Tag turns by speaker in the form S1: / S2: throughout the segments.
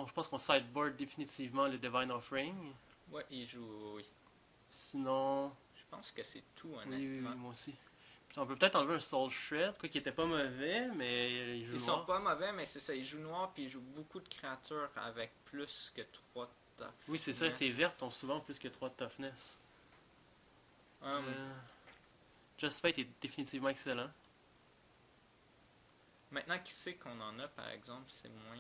S1: Je pense qu'on sideboard définitivement le Divine Offering.
S2: Ouais, il joue, oui.
S1: Sinon,
S2: Je pense que c'est tout,
S1: oui, oui, oui,
S2: honnêtement.
S1: moi aussi. Puis on peut peut-être enlever un Soul Shred, quoi qui était pas mauvais, mais il joue
S2: Ils sont
S1: noir.
S2: pas mauvais, mais c'est ça. Ils jouent noir, puis ils jouent beaucoup de créatures avec plus que 3
S1: Oui, c'est ça, ces
S2: toughness.
S1: vertes ont souvent plus que 3 de toughness.
S2: Hum,
S1: Euh, Just Fate est définitivement excellent.
S2: Maintenant qu'il sait qu'on en a, par exemple, c'est moins.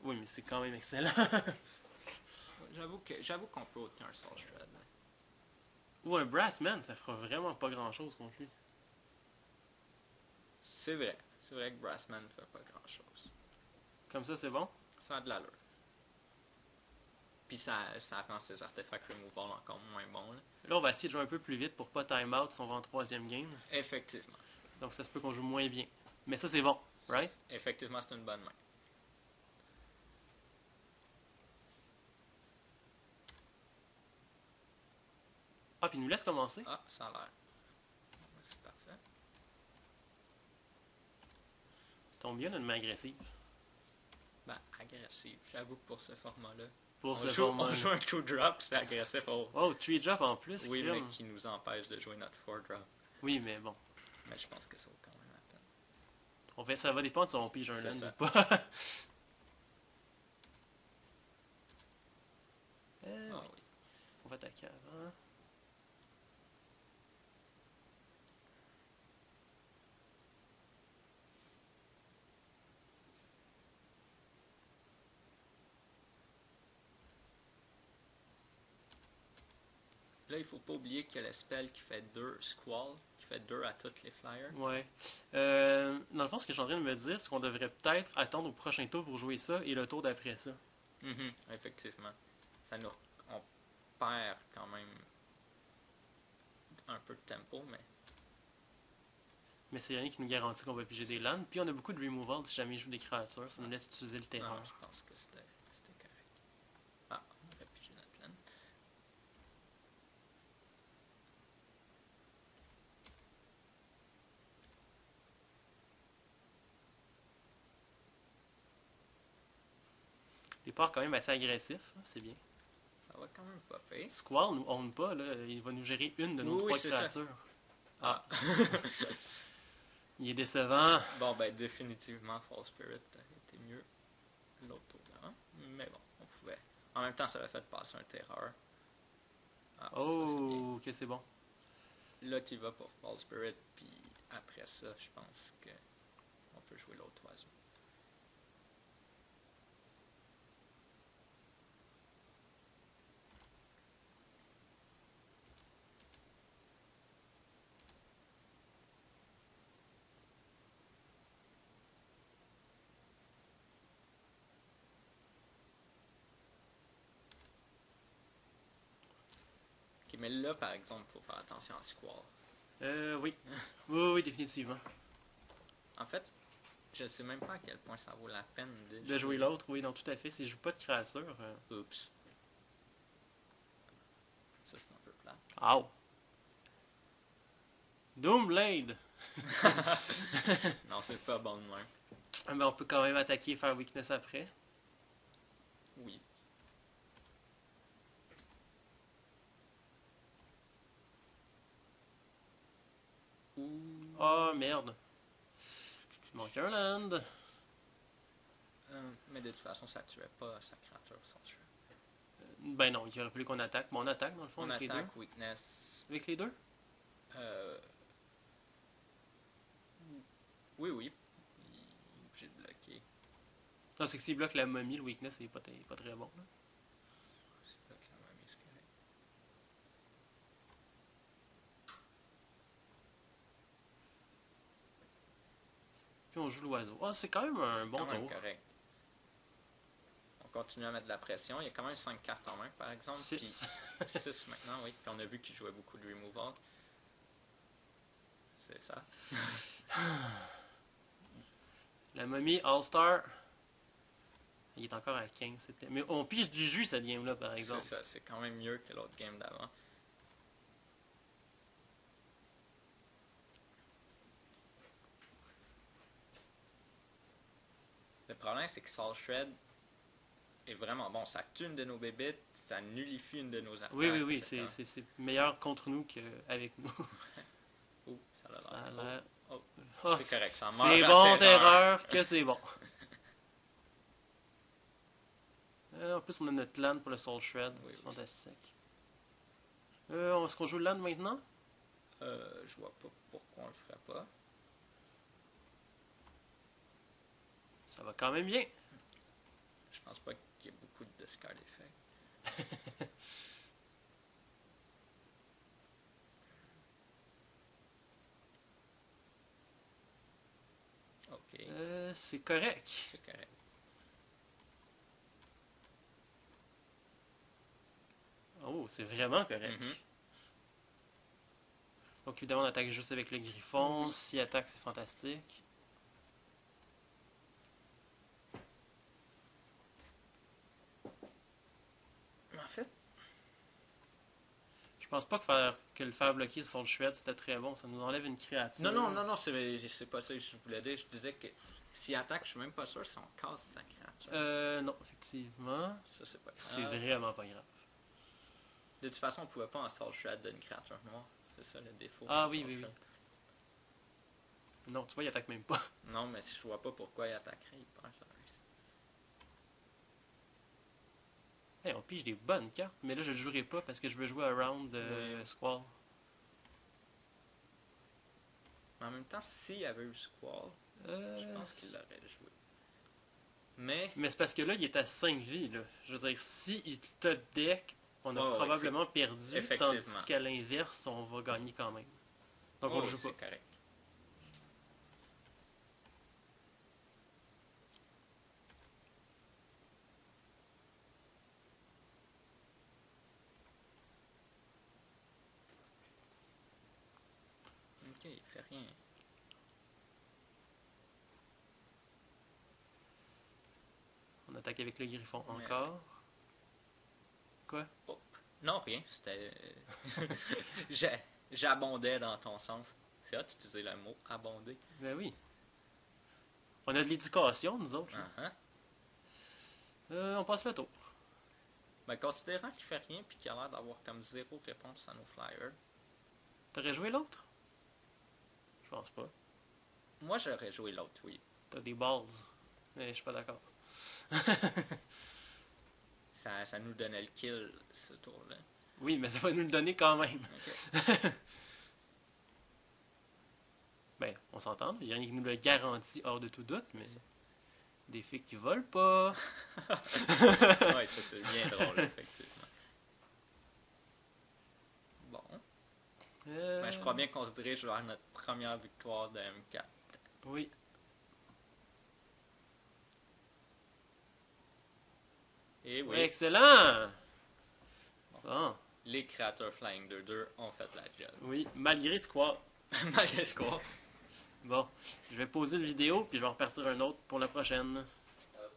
S1: Oui, mais c'est quand même excellent.
S2: J'avoue qu'on peut ôter un Soul Shred. Là.
S1: Ou un Brassman, ça fera vraiment pas grand chose contre lui.
S2: C'est vrai. C'est vrai que Brassman ne fait pas grand chose.
S1: Comme ça, c'est bon.
S2: Ça a de l'allure. Puis ça rend ses artefacts removal encore moins bons. Là.
S1: Là, on va essayer de jouer un peu plus vite pour pas time out si on va en troisième game.
S2: Effectivement.
S1: Donc ça se peut qu'on joue moins bien. Mais ça, c'est bon, right?
S2: Effectivement, c'est une bonne main.
S1: Ah, puis il nous laisse commencer.
S2: Ah, ça a l'air. C'est parfait.
S1: Ça tombe bien, notre main agressive.
S2: Ben, agressif. J'avoue que pour ce format-là.
S1: Pour ce format.
S2: On joue un 2-drop, c'est agressif. Oh.
S1: Oh, 3 drop en plus.
S2: Oui,
S1: crime.
S2: mais qui nous empêche de jouer notre 4-drop.
S1: Oui, mais bon.
S2: Mais je pense que ça vaut quand même la peine.
S1: Ça va dépendre si on pige un
S2: C'est
S1: land
S2: ça.
S1: ou pas.
S2: Ah
S1: Oui.
S2: oui.
S1: On va attaquer avant.
S2: Là, il faut pas oublier qu'il y a le spell qui fait 2 Squall, qui fait 2 à toutes les flyers.
S1: Ouais. Dans le fond, ce que je suis en train de me dire, c'est qu'on devrait peut-être attendre au prochain tour pour jouer ça et le tour d'après ça.
S2: Effectivement. Ça nous, on perd quand même un peu de tempo, mais
S1: Mais c'est rien qui nous garantit qu'on va piger des lands. Puis on a beaucoup de removal si jamais il joue des créatures. Ça nous laisse utiliser le
S2: non,
S1: terreur.
S2: je pense que c'était correct. Ah, on aurait pigé notre land.
S1: Départ quand même assez agressif, hein, c'est bien.
S2: Ça va quand même pas pire.
S1: Squall nous own pas, là. Il va nous gérer une de nos
S2: Oui,
S1: trois
S2: c'est ça.
S1: créatures.
S2: Ah.
S1: Il est décevant.
S2: Bon, ben, définitivement, Fall Spirit était mieux l'autre tour d'avant. Mais bon, on pouvait. En même temps, ça l'a fait passer un terreur. Ah, ça, c'est bien.
S1: Oh, ok, c'est bon.
S2: Là, tu vas pour Fall Spirit, puis après ça, je pense que on peut jouer l'autre oiseau. Ok, mais là, par exemple, il faut faire attention à Squall.
S1: Oui. Oui, définitivement.
S2: En fait, je sais même pas à quel point ça vaut la peine
S1: De jouer l'autre, oui, non, tout à fait. Si je joue pas de créature.
S2: Oups. Ça, c'est un peu plat.
S1: Ow! Doomblade!
S2: Non, c'est pas bon de même.
S1: Mais on peut quand même attaquer et faire weakness après.
S2: Oui. Ouh.
S1: Oh merde! Il manque un land!
S2: Mais de toute façon, ça tuait pas sa créature sans tuer.
S1: Ben non, il aurait fallu qu'on attaque. Mais on attaque dans le fond
S2: On
S1: avec les deux.
S2: attaque, weakness.
S1: Avec les deux?
S2: Euh... Oui, oui. Il est obligé de bloquer.
S1: Non, c'est que s'il bloque la momie, le weakness est pas très bon. Là.
S2: C'est bloque la momie, c'est correct.
S1: Puis on joue l'oiseau. Oh, c'est quand même un bon
S2: Quand même
S1: tour.
S2: correct. On continue à mettre de la pression. Il y a quand même 5 cartes en main, par exemple.
S1: 6.
S2: Puis 6 maintenant, oui. Puis on a vu qu'il jouait beaucoup de removal. C'est ça.
S1: La momie All-Star. Il est encore à 15. C'était... Mais on pige du jus cette game-là, par exemple.
S2: C'est ça. C'est quand même mieux que l'autre game d'avant. Le problème, c'est que Soul Shred, est vraiment bon. Ça tue une de nos bébites, ça nullifie une de nos attaques.
S1: Oui, c'est meilleur contre nous qu'avec nous.
S2: Oh, ça a
S1: Ça a
S2: l'air.
S1: l'air...
S2: Oh,
S1: Oh,
S2: c'est correct, ça meurt
S1: c'est
S2: à
S1: bon,
S2: terreur.
S1: terreur, que c'est bon. En plus, on a notre land pour le Soul Shred.
S2: Oui,
S1: C'est
S2: oui.
S1: fantastique. Est-ce qu'on joue le land maintenant?
S2: Je vois pas pourquoi on le ferait pas.
S1: Ça va quand même bien.
S2: Je pense pas qu'il y ait beaucoup de discard effect. Ok,
S1: C'est correct.
S2: c'est correct.
S1: Oh, c'est vraiment correct.
S2: Mhm.
S1: Donc évidemment, on attaque juste avec le griffon.
S2: Oui.
S1: Si attaque, c'est fantastique.
S2: En fait,
S1: Je pense pas que le faire bloquer sur le shred, c'était très bon. Ça nous enlève une créature.
S2: non, c'est pas ça que je voulais dire. Je disais que s'il attaque, je suis même pas sûr si on casse sa créature.
S1: Non, effectivement.
S2: Ça, c'est pas
S1: C'est
S2: grave.
S1: vraiment pas grave.
S2: De toute façon, on pouvait pas en Soul Shred d'une créature noire. C'est ça le défaut.
S1: Ah
S2: de
S1: oui,
S2: Soul
S1: oui, oui.
S2: Shred.
S1: Non, tu vois, il attaque même pas.
S2: Non, mais je vois pas pourquoi il attaquerait. Il perd sa race.
S1: Hey, on pige des bonnes cartes, mais là, je ne jouerai pas parce que je veux jouer Around
S2: Oui.
S1: Squall.
S2: Mais en même temps, s'il y avait eu Squall, je pense qu'il l'aurait joué. Mais,
S1: Mais c'est parce que là, il est à 5 vies. Là. Je veux dire, si il te deck, on a
S2: Ouais, ouais,
S1: probablement perdu,
S2: Effectivement.
S1: tandis qu'à l'inverse, on va gagner quand même. Donc on
S2: oh,
S1: le joue pas.
S2: c'est correct. Ok, il fait rien.
S1: On attaque avec le griffon
S2: Mais-
S1: encore. Quoi?
S2: Oh. Non, rien. C'était. J'abondais dans ton sens. C'est hot d'utiliser le mot abonder.
S1: Ben oui. On a de l'éducation, nous autres. Là.
S2: Uh-huh.
S1: On passe le tour.
S2: Mais considérant qu'il fait rien puis qu'il a l'air d'avoir comme zéro réponse à nos flyers,
S1: T'aurais joué l'autre? Je pense pas.
S2: moi j'aurais joué l'autre, oui.
S1: T'as des balls. Mais je suis pas d'accord.
S2: Ça nous donnait le kill ce tour-là.
S1: Oui, mais ça va nous le donner quand même.
S2: Ok.
S1: Ben, on s'entend. Il y a rien qui nous le garantit hors de tout doute, mais des filles qui volent pas.
S2: Ouais, ça c'est bien drôle, effectivement. Bon. Ben, je crois bien qu'on se dirige vers notre première victoire de M4.
S1: Oui.
S2: Et oui,
S1: Excellent! Bon.
S2: les créatures Flying 2-2 ont fait la job.
S1: Oui, malgré Squall.
S2: Malgré score.
S1: Bon, je vais poser le vidéo, puis je vais en repartir un autre pour la prochaine.